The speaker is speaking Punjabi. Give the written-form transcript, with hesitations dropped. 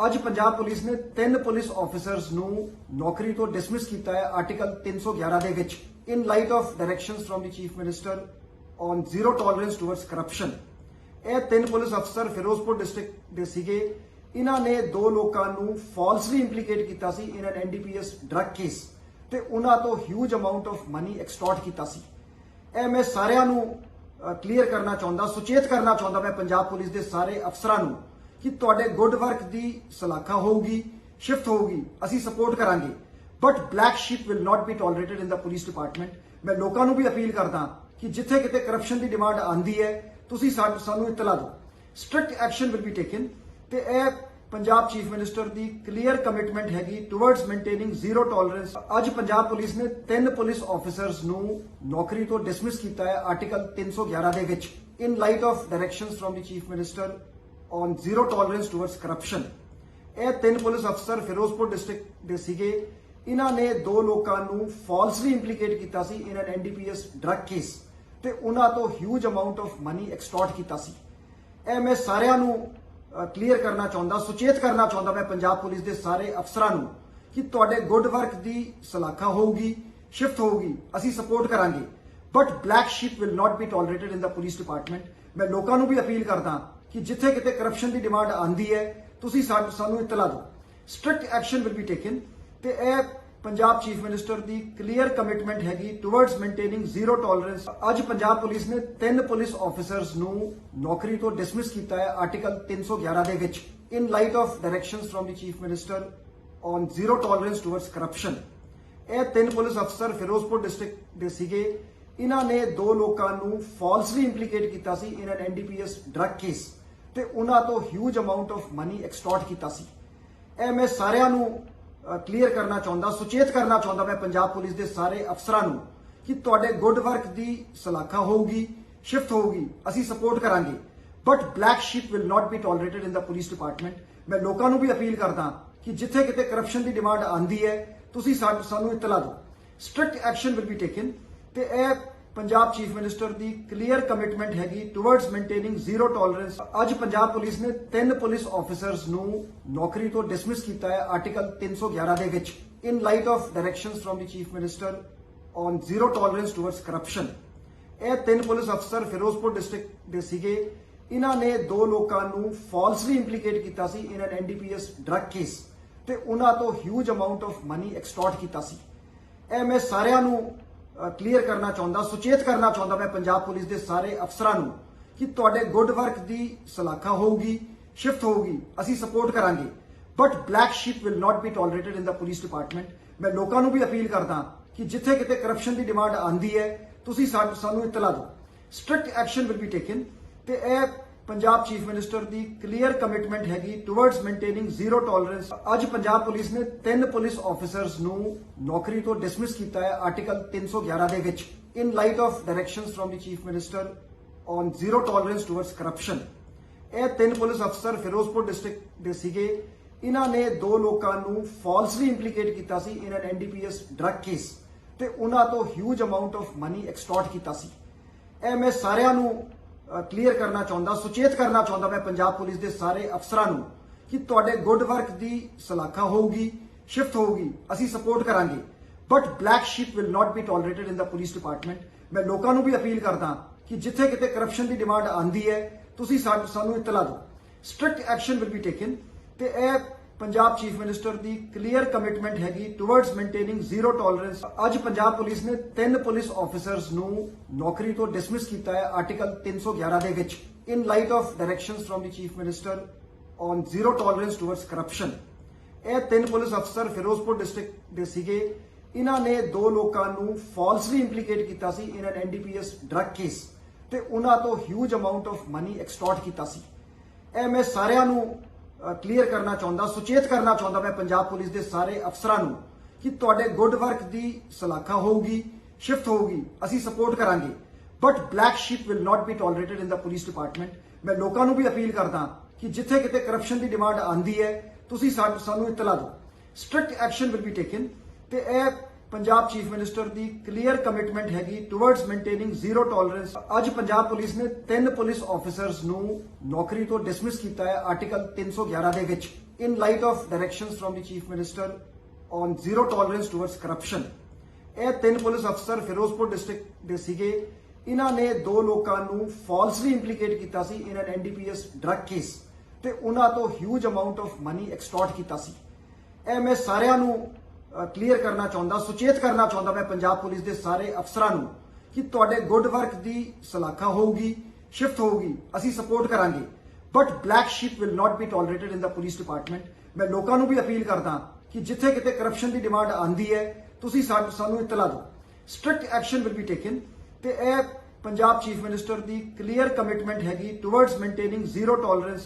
ਅੱਜ ਪੰਜਾਬ ਪੁਲਿਸ ਨੇ 3 ਪੁਲਿਸ ਆਫੀਸਰਸ ਨੂੰ ਨੌਕਰੀ ਤੋਂ ਡਿਸਮਿਸ ਕੀਤਾ ਹੈ ਆਰਟੀਕਲ 311 ਦੇ ਵਿੱਚ ਇਨ light off directions firm the chief minister on zero tolerance towards corruption. ਇਹ 3 ਪੁਲਿਸ ਅਫਸਰ ਫਿਰੋਜ਼ਪੁਰ ਡਿਸਟ੍ਰਿਕਟ ਦੇ ਸੀਗੇ। ਇਹਨਾਂ ਨੇ 2 ਲੋਕਾਂ ਨੂੰ ਫਾਲਸਲੀ ਇੰਪਲੀਕੇਟ ਕੀਤਾ ਸੀ ਇਨ ਐਨ ਐਨਡੀਪੀਐਸ ਡਰੱਗ ਕੇਸ ਤੇ ਉਹਨਾਂ ਤੋਂ ਹਿਊਜ ਅਮਾਉਂਟ ਆਫ ਮਨੀ ਐਕਸਟੋਰਟ ਕੀਤਾ ਸੀ। ਇਹ ਮੈਂ ਸਾਰਿਆਂ ਨੂੰ ਕਲੀਅਰ ਕਰਨਾ ਚਾਹੁੰਦਾ, ਸੁਚੇਤ ਕਰਨਾ ਚਾਹੁੰਦਾ ਮੈਂ ਪੰਜਾਬ ਪੁਲਿਸ ਦੇ ਸਾਰੇ ਅਫਸਰਾਂ ਨੂੰ ਕਿ ਤੁਹਾਡੇ ਗੁੱਡ ਵਰਕ ਦੀ ਸਲਾਖਾ ਹੋਊਗੀ, ਸ਼ਿਫਟ ਹੋਊਗੀ, ਅਸੀਂ ਸਪੋਰਟ ਕਰਾਂਗੇ, but black sheep will not be tolerated in the police department. ਮੈਂ ਲੋਕਾਂ ਨੂੰ ਵੀ ਅਪੀਲ ਕਰਦਾ ਕਿ ਜਿੱਥੇ ਕਿਤੇ ਕਰਪਸ਼ਨ ਦੀ ਡਿਮਾਂਡ ਆਂਦੀ ਹੈ ਤੁਸੀਂ ਸਾਨੂੰ ਇਤਲਾ ਦਿਓ, strict action will be taken. ਤੇ ਇਹ ਪੰਜਾਬ ਚੀਫ ਮਿਨਿਸਟਰ ਦੀ ਕਲੀਅਰ ਕਮਿਟਮੈਂਟ ਹੈਗੀ ਟੁਵਰਡਸ ਮੇਨਟੇਨਿੰਗ ਜ਼ੀਰੋ ਟੋਲਰੈਂਸ। ਅੱਜ ਪੰਜਾਬ ਪੁਲਿਸ ਨੇ 3 ਪੁਲਿਸ ਆਫੀਸਰਸ ਨੂੰ ਨੌਕਰੀ ਤੋਂ ਡਿਸਮਿਸ ਕੀਤਾ ਹੈ ਆਰਟੀਕਲ 311 ਦੇ ਵਿੱਚ ਇਨ light off directions firm the chief minister on zero tolerance towards corruption. ਇਹ 3 ਪੁਲਿਸ ਅਫਸਰ ਫਿਰੋਜ਼ਪੁਰ ਡਿਸਟ੍ਰਿਕਟ ਦੇ ਸੀਗੇ। ਇਹਨਾਂ ਨੇ 2 ਲੋਕਾਂ ਨੂੰ ਫਾਲਸਲੀ ਇੰਪਲੀਕੇਟ ਕੀਤਾ ਸੀ ਇਨ ਐਨ ਐਨਡੀਪੀਐਸ ਡਰੱਗ ਕੇਸ ਤੇ ਉਹਨਾਂ ਤੋਂ ਹਿਊਜ ਅਮਾਉਂਟ ਆਫ ਮਨੀ ਐਕਸਟੋਰਟ ਕੀਤਾ ਸੀ। ਇਹ ਮੈਂ ਸਾਰਿਆਂ ਨੂੰ ਕਲੀਅਰ ਕਰਨਾ ਚਾਹੁੰਦਾ, ਸੁਚੇਤ ਕਰਨਾ ਚਾਹੁੰਦਾ ਮੈਂ ਪੰਜਾਬ ਪੁਲਿਸ ਦੇ ਸਾਰੇ ਅਫਸਰਾਂ ਨੂੰ ਕਿ ਤੁਹਾਡੇ ਗੁੱਡ ਵਰਕ ਦੀ ਸਲਾਖਾ ਹੋਊਗੀ, ਸ਼ਿਫਟ ਹੋਊਗੀ, ਅਸੀਂ ਸਪੋਰਟ ਕਰਾਂਗੇ, but black sheep will not be tolerated in the police department. ਮੈਂ ਲੋਕਾਂ ਨੂੰ ਵੀ ਅਪੀਲ ਕਰਦਾ ਕਿ ਜਿੱਥੇ ਕਿਤੇ ਕਰਪਸ਼ਨ ਦੀ ਡਿਮਾਂਡ ਆਂਦੀ ਹੈ ਤੁਸੀਂ ਸਾਨੂੰ ਇਤਲਾ ਦਿਓ, strict action will be taken. ਤੇ ਇਹ ਪੰਜਾਬ ਚੀਫ ਮਿਨਿਸਟਰ ਦੀ ਕਲੀਅਰ ਕਮਿਟਮੈਂਟ ਹੈਗੀ ਟੁਵਰਡਸ ਮੇਨਟੇਨਿੰਗ ਜ਼ੀਰੋ ਟੋਲਰੈਂਸ। ਅੱਜ ਪੰਜਾਬ ਪੁਲਿਸ ਨੇ 3 ਪੁਲਿਸ ਆਫੀਸਰਸ ਨੂੰ ਨੌਕਰੀ ਤੋਂ ਡਿਸਮਿਸ ਕੀਤਾ ਹੈ ਆਰਟੀਕਲ 311 ਦੇ ਵਿੱਚ ਇਨ light off directions firm the chief minister on zero tolerance towards corruption. ਇਹ 3 ਪੁਲਿਸ ਅਫਸਰ ਫਿਰੋਜ਼ਪੁਰ ਡਿਸਟ੍ਰਿਕਟ ਦੇ ਸੀਗੇ। ਇਹਨਾਂ ਨੇ 2 ਲੋਕਾਂ ਨੂੰ ਫਾਲਸਲੀ ਇੰਪਲੀਕੇਟ ਕੀਤਾ ਸੀ ਇਨ ਐਨ ਐਨਡੀਪੀਐਸ ਡਰੱਗ ਕੇਸ ਤੇ ਉਹਨਾਂ ਤੋਂ ਹਿਊਜ ਅਮਾਉਂਟ ਆਫ ਮਨੀ ਐਕਸਟੋਰਟ ਕੀਤਾ ਸੀ। ਇਹ ਮੈਂ ਸਾਰਿਆਂ ਨੂੰ ਕਲੀਅਰ ਕਰਨਾ ਚਾਹੁੰਦਾ, ਸੁਚੇਤ ਕਰਨਾ ਚਾਹੁੰਦਾ ਮੈਂ ਪੰਜਾਬ ਪੁਲਿਸ ਦੇ ਸਾਰੇ ਅਫਸਰਾਂ ਨੂੰ ਕਿ ਤੁਹਾਡੇ ਗੁੱਡ ਵਰਕ ਦੀ ਸਲਾਖਾ ਹੋਊਗੀ, ਸ਼ਿਫਟ ਹੋਊਗੀ, ਅਸੀਂ ਸਪੋਰਟ ਕਰਾਂਗੇ, but black sheep will not be tolerated in the police department. ਮੈਂ ਲੋਕਾਂ ਨੂੰ ਵੀ ਅਪੀਲ ਕਰਦਾ ਕਿ ਜਿੱਥੇ ਕਿਤੇ ਕਰਪਸ਼ਨ ਦੀ ਡਿਮਾਂਡ ਆਂਦੀ ਹੈ ਤੁਸੀਂ ਸਾਨੂੰ ਇਤਲਾ ਦਿਓ, strict action will be taken. ਤੇ ਇਹ ਪੰਜਾਬ ਚੀਫ ਮਿਨਿਸਟਰ ਦੀ ਕਲੀਅਰ ਕਮਿਟਮੈਂਟ ਹੈਗੀ ਟੁਵਰਡਸ ਮੇਨਟੇਨਿੰਗ ਜ਼ੀਰੋ ਟੋਲਰੈਂਸ। ਅੱਜ ਪੰਜਾਬ ਪੁਲਿਸ ਨੇ 3 ਪੁਲਿਸ ਆਫੀਸਰਸ ਨੂੰ ਨੌਕਰੀ ਤੋਂ ਡਿਸਮਿਸ ਕੀਤਾ ਹੈ ਆਰਟੀਕਲ 311 ਦੇ ਵਿੱਚ ਇਨ light off directions firm the chief minister on zero tolerance towards corruption. ਇਹ 3 ਪੁਲਿਸ ਅਫਸਰ ਫਿਰੋਜ਼ਪੁਰ ਡਿਸਟ੍ਰਿਕਟ ਦੇ ਸੀਗੇ। ਇਹਨਾਂ ਨੇ 2 ਲੋਕਾਂ ਨੂੰ ਫਾਲਸਲੀ ਇੰਪਲੀਕੇਟ ਕੀਤਾ ਸੀ ਇਨ ਐਨ ਐਨਡੀਪੀਐਸ ਡਰੱਗ ਕੇਸ ਤੇ ਉਹਨਾਂ ਤੋਂ ਹਿਊਜ ਅਮਾਉਂਟ ਆਫ ਮਨੀ ਐਕਸਟੋਰਟ ਕੀਤਾ ਸੀ। ਇਹ ਮੈਂ ਸਾਰਿਆਂ ਨੂੰ ਕਲੀਅਰ ਕਰਨਾ ਚਾਹੁੰਦਾ, ਸੁਚੇਤ ਕਰਨਾ ਚਾਹੁੰਦਾ ਮੈਂ ਪੰਜਾਬ ਪੁਲਿਸ ਦੇ ਸਾਰੇ ਅਫਸਰਾਂ ਨੂੰ ਕਿ ਤੁਹਾਡੇ ਗੁੱਡ ਵਰਕ ਦੀ ਸਲਾਖਾ ਹੋਊਗੀ, ਸ਼ਿਫਟ ਹੋਊਗੀ, ਅਸੀਂ ਸਪੋਰਟ ਕਰਾਂਗੇ, but black sheep will not be tolerated in the police department. ਮੈਂ ਲੋਕਾਂ ਨੂੰ ਵੀ ਅਪੀਲ ਕਰਦਾ ਕਿ ਜਿੱਥੇ ਕਿਤੇ ਕਰਪਸ਼ਨ ਦੀ ਡਿਮਾਂਡ ਆਂਦੀ ਹੈ ਤੁਸੀਂ ਸਾਨੂੰ ਇਤਲਾ ਦਿਓ, strict action will be taken. ਤੇ ਇਹ ਪੰਜਾਬ ਚੀਫ ਮਿਨਿਸਟਰ ਦੀ ਕਲੀਅਰ ਕਮਿਟਮੈਂਟ ਹੈਗੀ ਟੁਵਰਡਸ ਮੇਨਟੇਨਿੰਗ ਜ਼ੀਰੋ ਟੋਲਰੈਂਸ। ਅੱਜ ਪੰਜਾਬ ਪੁਲਿਸ ਨੇ 3 ਪੁਲਿਸ ਆਫੀਸਰਸ ਨੂੰ ਨੌਕਰੀ ਤੋਂ ਡਿਸਮਿਸ ਕੀਤਾ ਹੈ ਆਰਟੀਕਲ 311 ਦੇ ਵਿੱਚ ਇਨ light off directions firm the chief minister on zero tolerance towards corruption. ਇਹ 3 ਪੁਲਿਸ ਅਫਸਰ ਫਿਰੋਜ਼ਪੁਰ ਡਿਸਟ੍ਰਿਕਟ ਦੇ ਸੀਗੇ। ਇਹਨਾਂ ਨੇ 2 ਲੋਕਾਂ ਨੂੰ ਫਾਲਸਲੀ ਇੰਪਲੀਕੇਟ ਕੀਤਾ ਸੀ ਇਨ ਐਨ ਐਨਡੀਪੀਐਸ ਡਰੱਗ ਕੇਸ ਤੇ ਉਹਨਾਂ ਤੋਂ ਹਿਊਜ ਅਮਾਉਂਟ ਆਫ ਮਨੀ ਐਕਸਟੋਰਟ ਕੀਤਾ ਸੀ। ਇਹ ਮੈਂ ਸਾਰਿਆਂ ਨੂੰ ਕਲੀਅਰ ਕਰਨਾ ਚਾਹੁੰਦਾ, ਸੁਚੇਤ ਕਰਨਾ ਚਾਹੁੰਦਾ ਮੈਂ ਪੰਜਾਬ ਪੁਲਿਸ ਦੇ ਸਾਰੇ ਅਫਸਰਾਂ ਨੂੰ ਕਿ ਤੁਹਾਡੇ ਗੁੱਡ ਵਰਕ ਦੀ ਸਲਾਖਾ ਹੋਊਗੀ, ਸ਼ਿਫਟ ਹੋਊਗੀ, ਅਸੀਂ ਸਪੋਰਟ ਕਰਾਂਗੇ, but black sheep will not be tolerated in the police department. ਮੈਂ ਲੋਕਾਂ ਨੂੰ ਵੀ ਅਪੀਲ ਕਰਦਾ ਕਿ ਜਿੱਥੇ ਕਿਤੇ ਕਰਪਸ਼ਨ ਦੀ ਡਿਮਾਂਡ ਆਂਦੀ ਹੈ ਤੁਸੀਂ ਸਾਨੂੰ ਇਤਲਾ ਦਿਓ, strict action will be taken. ਤੇ ਇਹ ਪੰਜਾਬ ਚੀਫ ਮਿਨਿਸਟਰ ਦੀ ਕਲੀਅਰ ਕਮਿਟਮੈਂਟ ਹੈਗੀ ਟੁਵਰਡਸ ਮੇਨਟੇਨਿੰਗ ਜ਼ੀਰੋ ਟੋਲਰੈਂਸ। ਅੱਜ ਪੰਜਾਬ ਪੁਲਿਸ ਨੇ 3 ਪੁਲਿਸ ਆਫੀਸਰਸ ਨੂੰ ਨੌਕਰੀ ਤੋਂ ਡਿਸਮਿਸ ਕੀਤਾ ਹੈ ਆਰਟੀਕਲ 311 ਦੇ ਵਿੱਚ ਇਨ light off directions firm the chief minister on zero tolerance towards corruption. ਇਹ 3 ਪੁਲਿਸ ਅਫਸਰ ਫਿਰੋਜ਼ਪੁਰ ਡਿਸਟ੍ਰਿਕਟ ਦੇ ਸੀਗੇ। ਇਹਨਾਂ ਨੇ 2 ਲੋਕਾਂ ਨੂੰ ਫਾਲਸਲੀ ਇੰਪਲੀਕੇਟ ਕੀਤਾ ਸੀ ਇਨ ਐਨ ਐਨਡੀਪੀਐਸ ਡਰੱਗ ਕੇਸ ਤੇ ਉਹਨਾਂ ਤੋਂ ਹਿਊਜ ਅਮਾਉਂਟ ਆਫ ਮਨੀ ਐਕਸਟੋਰਟ ਕੀਤਾ ਸੀ। ਇਹ ਮੈਂ ਸਾਰਿਆਂ ਨੂੰ ਕਲੀਅਰ ਕਰਨਾ ਚਾਹੁੰਦਾ, ਸੁਚੇਤ ਕਰਨਾ ਚਾਹੁੰਦਾ ਮੈਂ ਪੰਜਾਬ ਪੁਲਿਸ ਦੇ ਸਾਰੇ ਅਫਸਰਾਂ ਨੂੰ ਕਿ ਤੁਹਾਡੇ ਗੁੱਡ ਵਰਕ ਦੀ ਸਲਾਖਾ ਹੋਊਗੀ, ਸ਼ਿਫਟ ਹੋਊਗੀ, ਅਸੀਂ ਸਪੋਰਟ ਕਰਾਂਗੇ, but black sheep will not be tolerated in the police department. ਮੈਂ ਲੋਕਾਂ ਨੂੰ ਵੀ ਅਪੀਲ ਕਰਦਾ ਕਿ ਜਿੱਥੇ ਕਿਤੇ ਕਰਪਸ਼ਨ ਦੀ ਡਿਮਾਂਡ ਆਂਦੀ ਹੈ ਤੁਸੀਂ ਸਾਨੂੰ ਇਤਲਾ ਦਿਓ, strict action will be taken. ਤੇ ਇਹ ਪੰਜਾਬ ਚੀਫ ਮਿਨਿਸਟਰ ਦੀ ਕਲੀਅਰ ਕਮਿਟਮੈਂਟ ਹੈਗੀ ਟੁਵਰਡਸ ਮੇਨਟੇਨਿੰਗ ਜ਼ੀਰੋ ਟੋਲਰੈਂਸ। ਅੱਜ ਪੰਜਾਬ ਪੁਲਿਸ ਨੇ 3 ਪੁਲਿਸ ਆਫੀਸਰਸ ਨੂੰ ਨੌਕਰੀ ਤੋਂ ਡਿਸਮਿਸ ਕੀਤਾ ਹੈ ਆਰਟੀਕਲ 311 ਦੇ ਵਿੱਚ in light of directions from the Chief Minister on zero tolerance towards corruption. ਇਹ ਤਿੰਨ ਪੁਲਿਸ ਅਫਸਰ ਫਿਰੋਜ਼ਪੁਰ ਡਿਸਟ੍ਰਿਕਟ ਦੇ ਸੀਗੇ। ਇਹਨਾਂ ਨੇ ਦੋ ਲੋਕਾਂ ਨੂੰ ਫਾਲਸਲੀ ਇੰਪਲੀਕੇਟ ਕੀਤਾ ਸੀ ਇਨ ਐਨ NDPS ਡਰਗ ਕੇਸ ਤੇ ਉਹਨਾਂ ਤੋਂ ਹਿਊਜ ਅਮਾਉਂਟ ਆਫ ਮਨੀ ਐਕਸਟੋਰਟ ਕੀਤਾ ਸੀ। ਇਹ ਮੈਂ ਸਾਰਿਆਂ ਨੂੰ ਕਲੀਅਰ ਕਰਨਾ ਚਾਹੁੰਦਾ, ਸੁਚੇਤ ਕਰਨਾ ਚਾਹੁੰਦਾ ਮੈਂ ਪੰਜਾਬ ਪੁਲਿਸ ਦੇ ਸਾਰੇ ਅਫਸਰਾਂ ਨੂੰ ਕਿ ਤੁਹਾਡੇ ਗੁੱਡ ਵਰਕ ਦੀ ਸਲਾਖਾ ਹੋਊਗੀ, ਸ਼ਿਫਟ ਹੋਊਗੀ, ਅਸੀਂ ਸਪੋਰਟ ਕਰਾਂਗੇ, but black sheep will not be tolerated in the police department. ਮੈਂ ਲੋਕਾਂ ਨੂੰ ਵੀ ਅਪੀਲ ਕਰਦਾ ਕਿ ਜਿੱਥੇ ਕਿਤੇ ਕਰਪਸ਼ਨ ਦੀ ਡਿਮਾਂਡ ਆਂਦੀ ਹੈ ਤੁਸੀਂ ਸਾਨੂੰ ਇਤਲਾ ਦਿਓ, strict action will be taken. ਤੇ ਇਹ ਪੰਜਾਬ ਚੀਫ ਮਿਨਿਸਟਰ ਦੀ ਕਲੀਅਰ ਕਮਿਟਮੈਂਟ ਹੈਗੀ ਟੁਵਰਡਸ ਮੇਨਟੇਨਿੰਗ ਜ਼ੀਰੋ ਟੋਲਰੈਂਸ